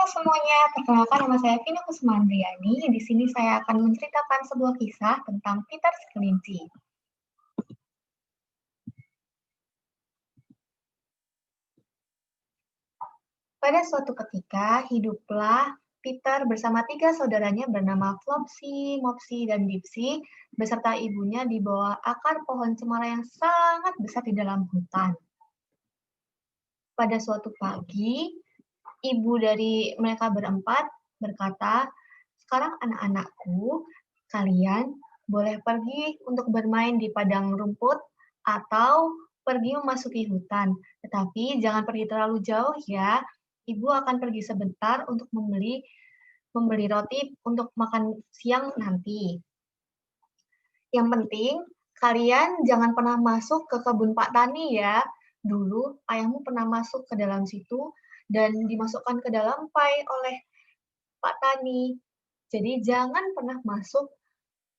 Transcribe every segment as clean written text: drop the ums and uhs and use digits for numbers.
Halo semuanya, perkenalkan nama saya Vina Kusmandriani. Di sini saya akan menceritakan sebuah kisah tentang Peter si kelinci. Pada suatu ketika, hiduplah Peter bersama 3 saudaranya bernama Flopsy, Mopsy, dan Dipsy beserta ibunya di bawah akar pohon cemara yang sangat besar di dalam hutan. Pada suatu pagi, ibu dari mereka berempat berkata, "Sekarang anak-anakku, kalian boleh pergi untuk bermain di padang rumput atau pergi memasuki hutan. Tetapi jangan pergi terlalu jauh ya. Ibu akan pergi sebentar untuk membeli roti untuk makan siang nanti. Yang penting, kalian jangan pernah masuk ke kebun Pak Tani ya. Dulu ayahmu pernah masuk ke dalam situ dan dimasukkan ke dalam pai oleh Pak Tani. Jadi jangan pernah masuk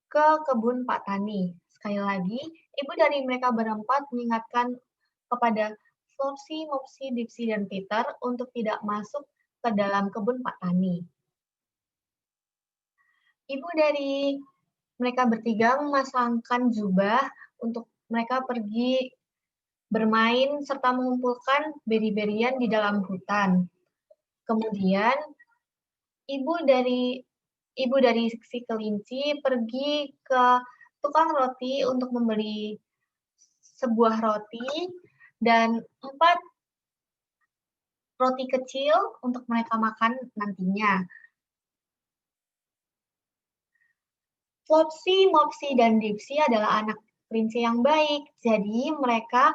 ke kebun Pak Tani." Sekali lagi, ibu dari mereka berempat mengingatkan kepada Flopsy, Mopsy, Dipsy, dan Peter untuk tidak masuk ke dalam kebun Pak Tani. Ibu dari mereka bertiga memasangkan jubah untuk mereka pergi bermain serta mengumpulkan beri-berian di dalam hutan. Kemudian ibu dari si kelinci pergi ke tukang roti untuk membeli sebuah roti dan 4 roti kecil untuk mereka makan nantinya. Flopsy, Mopsy, dan Dipsy adalah anak kelinci yang baik, jadi mereka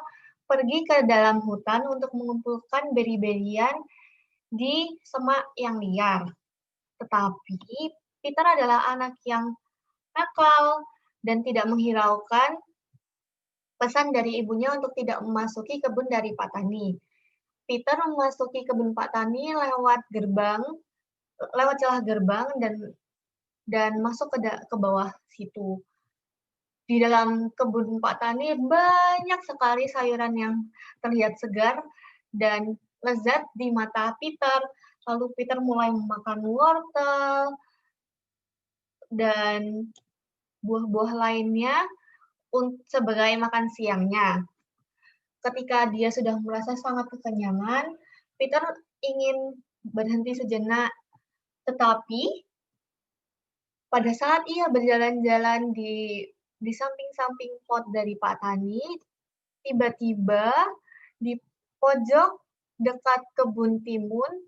pergi ke dalam hutan untuk mengumpulkan beri-berian di semak yang liar. Tetapi Peter adalah anak yang nakal dan tidak menghiraukan pesan dari ibunya untuk tidak memasuki kebun dari Pak Tani. Peter memasuki kebun Pak Tani lewat celah gerbang dan masuk ke bawah situ. Di dalam kebun Pak Tani banyak sekali sayuran yang terlihat segar dan lezat di mata Peter. Lalu Peter mulai memakan wortel dan buah-buah lainnya sebagai makan siangnya. Ketika dia sudah merasa sangat kekenyangan, Peter ingin berhenti sejenak. Tetapi pada saat ia berjalan-jalan di samping-samping pot dari Pak Tani, tiba-tiba di pojok dekat kebun timun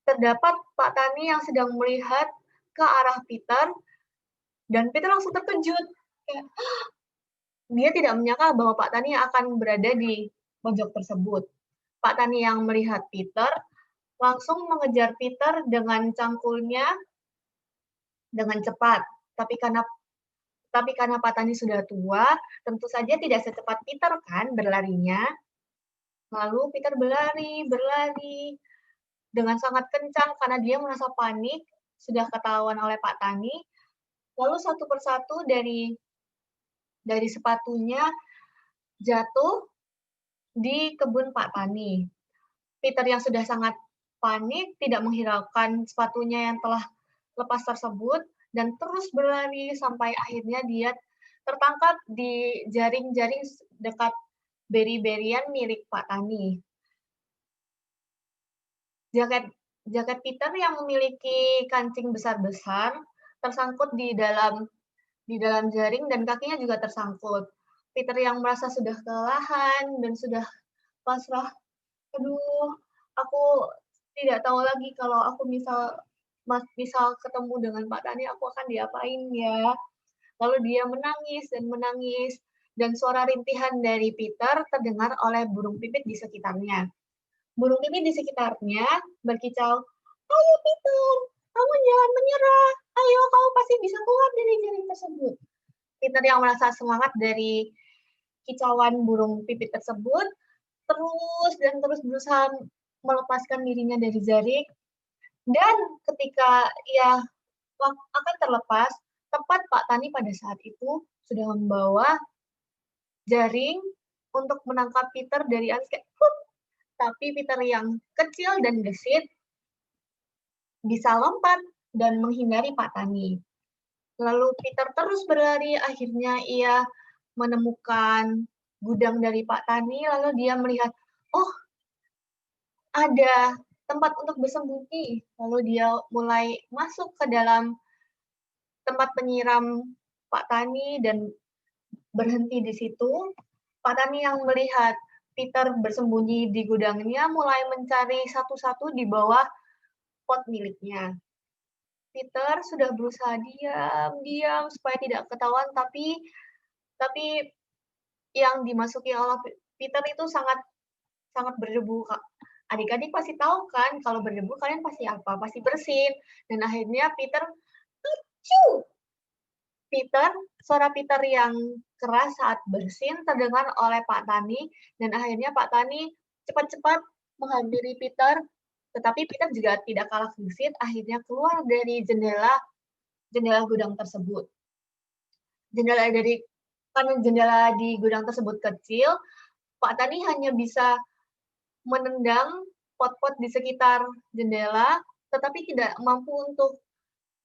terdapat Pak Tani yang sedang melihat ke arah Peter dan Peter langsung terkejut. Dia tidak menyangka bahwa Pak Tani akan berada di pojok tersebut. Pak Tani yang melihat Peter langsung mengejar Peter dengan cangkulnya dengan cepat. Tapi karena Pak Tani sudah tua, tentu saja tidak secepat Peter kan berlarinya. Lalu Peter berlari dengan sangat kencang karena dia merasa panik, sudah ketahuan oleh Pak Tani. Lalu satu persatu dari sepatunya jatuh di kebun Pak Tani. Peter yang sudah sangat panik tidak menghiraukan sepatunya yang telah lepas tersebut dan terus berlari sampai akhirnya dia tertangkap di jaring-jaring dekat beri-berian milik Pak Tani. Jaket Peter yang memiliki kancing besar-besar tersangkut di dalam jaring dan kakinya juga tersangkut. Peter yang merasa sudah kelelahan dan sudah pasrah, "Aduh, aku tidak tahu lagi kalau aku misal ketemu dengan Pak Tani, aku akan diapain ya?" Lalu dia menangis, dan suara rintihan dari Peter terdengar oleh burung pipit di sekitarnya. Burung pipit di sekitarnya berkicau, "Ayo Peter, kamu jangan menyerah. Ayo, kamu pasti bisa keluar dari jaring tersebut." Peter yang merasa semangat dari kicauan burung pipit tersebut, terus berusaha melepaskan dirinya dari jaring, dan ketika ia akan terlepas, tepat Pak Tani pada saat itu sudah membawa jaring untuk menangkap Peter dari atas, tapi Peter yang kecil dan gesit bisa lompat dan menghindari Pak Tani. Lalu Peter terus berlari, akhirnya ia menemukan gudang dari Pak Tani, lalu dia melihat, oh ada tempat untuk bersembunyi. Lalu dia mulai masuk ke dalam tempat penyiram Pak Tani dan berhenti di situ. Pak Tani yang melihat Peter bersembunyi di gudangnya mulai mencari satu-satu di bawah pot miliknya. Peter sudah berusaha diam-diam supaya tidak ketahuan, tapi yang dimasuki oleh Peter itu sangat sangat berdebu, Kak. Adik-adik pasti tahu kan kalau berdebu kalian pasti apa? Pasti bersin. Dan akhirnya Peter, "Acu!" Peter, suara Peter yang keras saat bersin terdengar oleh Pak Tani, dan akhirnya Pak Tani cepat-cepat menghampiri Peter, tetapi Peter juga tidak kalah gesit, akhirnya keluar dari jendela gudang tersebut. Karena jendela di gudang tersebut kecil, Pak Tani hanya bisa menendang pot-pot di sekitar jendela, tetapi tidak mampu untuk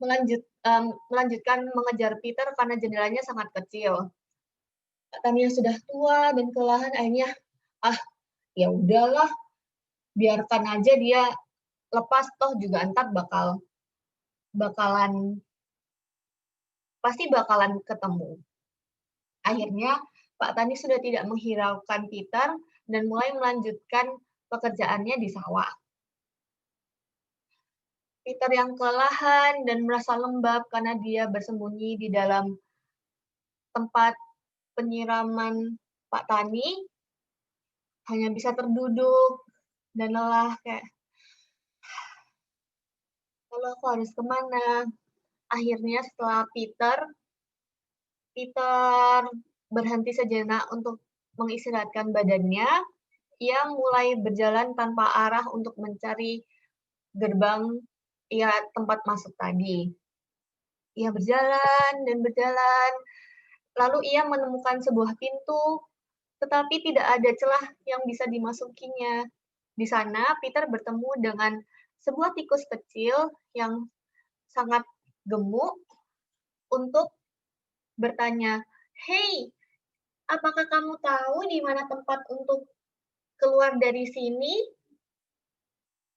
melanjutkan mengejar Peter karena jendelanya sangat kecil. Pak Tani yang sudah tua dan kelelahan akhirnya, ya udahlah, biarkan aja dia lepas, toh juga entar bakalan pasti bakalan ketemu. Akhirnya Pak Tani sudah tidak menghiraukan Peter dan mulai melanjutkan pekerjaannya di sawah. Peter yang kelelahan dan merasa lembab karena dia bersembunyi di dalam tempat penyiraman Pak Tani, hanya bisa terduduk dan lelah kayak, lalu aku harus kemana? Akhirnya setelah Peter berhenti sejenak untuk mengistirahatkan badannya, ia mulai berjalan tanpa arah untuk mencari gerbang tempat masuk tadi. Ia berjalan dan berjalan, lalu ia menemukan sebuah pintu, tetapi tidak ada celah yang bisa dimasukinya. Di sana, Peter bertemu dengan sebuah tikus kecil yang sangat gemuk untuk bertanya, "Hei, apakah kamu tahu di mana tempat untuk keluar dari sini?"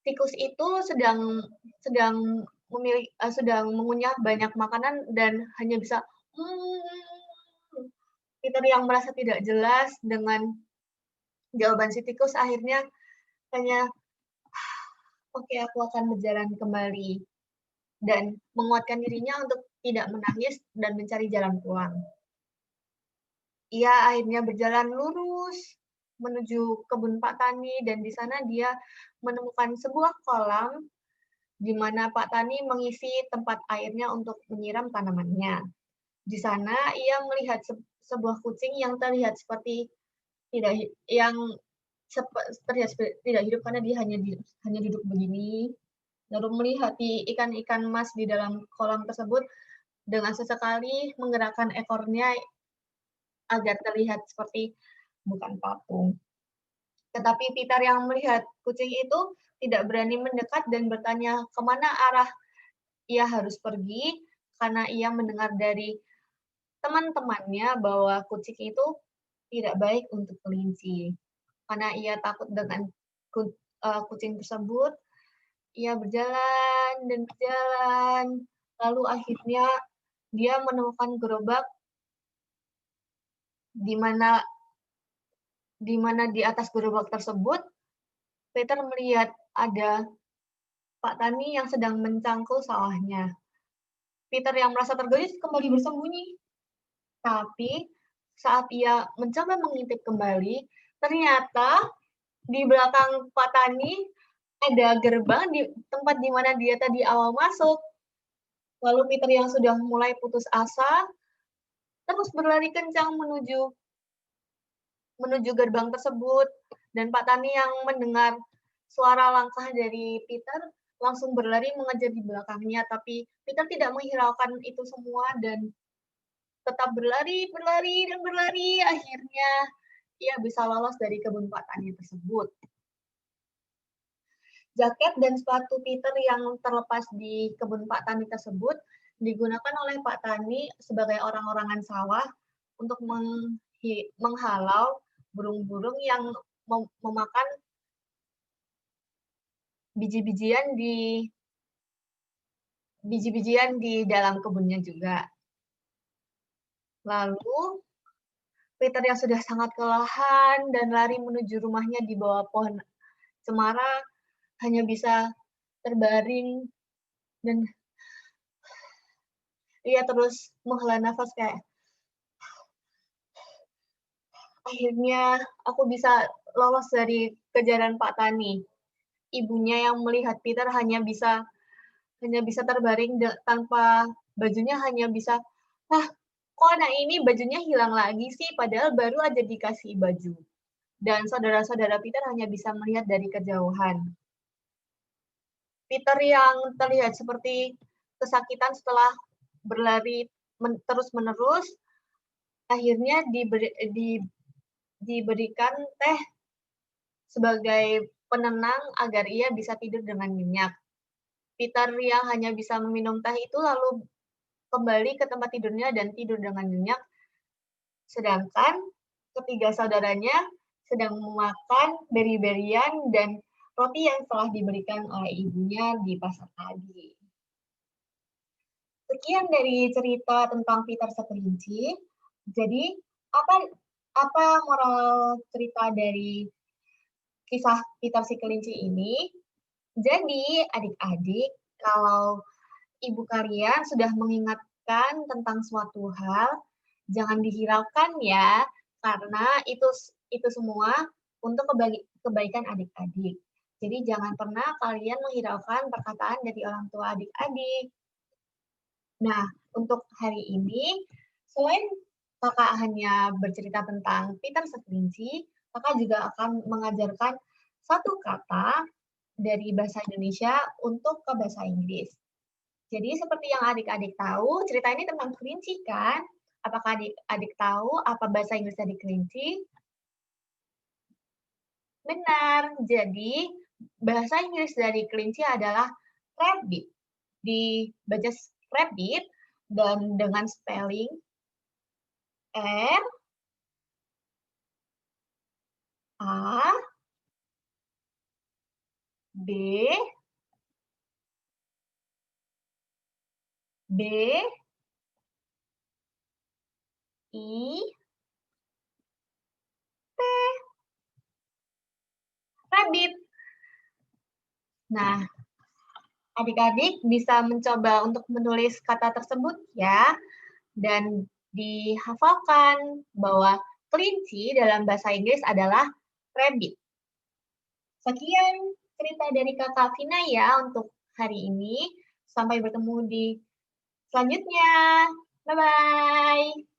Tikus itu sedang sedang mengunyah banyak makanan dan hanya bisa, "Hmm." Peter yang merasa tidak jelas dengan jawaban si tikus akhirnya hanya, "Oke, aku akan berjalan kembali." Dan menguatkan dirinya untuk tidak menangis dan mencari jalan pulang. Ia akhirnya berjalan lurus menuju kebun Pak Tani dan di sana dia menemukan sebuah kolam di mana Pak Tani mengisi tempat airnya untuk menyiram tanamannya. Di sana ia melihat sebuah kucing yang terlihat seperti tidak yang terlihat tidak hidup karena dia hanya duduk begini, lalu melihat ikan-ikan emas di dalam kolam tersebut dengan sesekali menggerakkan ekornya agar terlihat seperti bukan patung. Tetapi Peter yang melihat kucing itu tidak berani mendekat dan bertanya kemana arah ia harus pergi karena ia mendengar dari teman-temannya bahwa kucing itu tidak baik untuk kelinci. Karena ia takut dengan kucing tersebut, ia berjalan dan berjalan, lalu akhirnya dia menemukan gerobak di mana di atas gerobak tersebut Peter melihat ada Pak Tani yang sedang mencangkul sawahnya. Peter yang merasa tergelitik kembali bersembunyi. Tapi saat ia mencoba mengintip kembali, ternyata di belakang Pak Tani ada gerbang di tempat di mana dia tadi awal masuk. Lalu Peter yang sudah mulai putus asa, terus berlari kencang menuju gerbang tersebut. Dan Pak Tani yang mendengar suara langkah dari Peter langsung berlari mengejar di belakangnya, tapi Peter tidak menghiraukan itu semua dan tetap berlari, berlari, dan berlari. Akhirnya ia bisa lolos dari kebun Pak Tani tersebut. Jaket dan sepatu Peter yang terlepas di kebun Pak Tani tersebut digunakan oleh Pak Tani sebagai orang-orangan sawah untuk menghalau burung-burung yang memakan biji-bijian di dalam kebunnya juga. Lalu Peter yang sudah sangat kelelahan dan lari menuju rumahnya di bawah pohon cemara hanya bisa terbaring dan ia terus menghela nafas kayak, akhirnya aku bisa lolos dari kejaran Pak Tani. Ibunya yang melihat Peter hanya bisa terbaring tanpa bajunya hanya bisa, "Ah, kok anak ini bajunya hilang lagi sih, padahal baru aja dikasih baju." Dan saudara-saudara Peter hanya bisa melihat dari kejauhan. Peter yang terlihat seperti kesakitan setelah berlari terus-menerus, akhirnya diberikan teh sebagai penenang agar ia bisa tidur dengan nyenyak. Peter yang hanya bisa meminum teh itu lalu kembali ke tempat tidurnya dan tidur dengan nyenyak, sedangkan ketiga saudaranya sedang memakan beri-berian dan roti yang telah diberikan oleh ibunya di pasar tadi. Sekian dari cerita tentang Peter Sekelinci. Jadi, apa apa moral cerita dari kisah Peter si Kelinci ini? Jadi, adik-adik, kalau ibu kalian sudah mengingatkan tentang suatu hal, jangan dihiraukan ya, karena itu semua untuk kebaikan adik-adik. Jadi jangan pernah kalian menghiraukan perkataan dari orang tua adik-adik. Nah, untuk hari ini, selain kakak hanya bercerita tentang Peter Seklinci, kakak juga akan mengajarkan satu kata dari bahasa Indonesia untuk ke bahasa Inggris. Jadi seperti yang adik-adik tahu, cerita ini tentang kelinci kan? Apakah adik-adik tahu apa bahasa Inggris dari kelinci? Benar. Jadi bahasa Inggris dari kelinci adalah rabbit. Dibaca rabbit dan dengan spelling R A B B I T, rabbit. Nah, adik-adik bisa mencoba untuk menulis kata tersebut ya, dan dihafalkan bahwa kelinci dalam bahasa Inggris adalah rabbit. Sekian cerita dari Kakak Vina ya untuk hari ini. Sampai bertemu di selanjutnya. Bye-bye.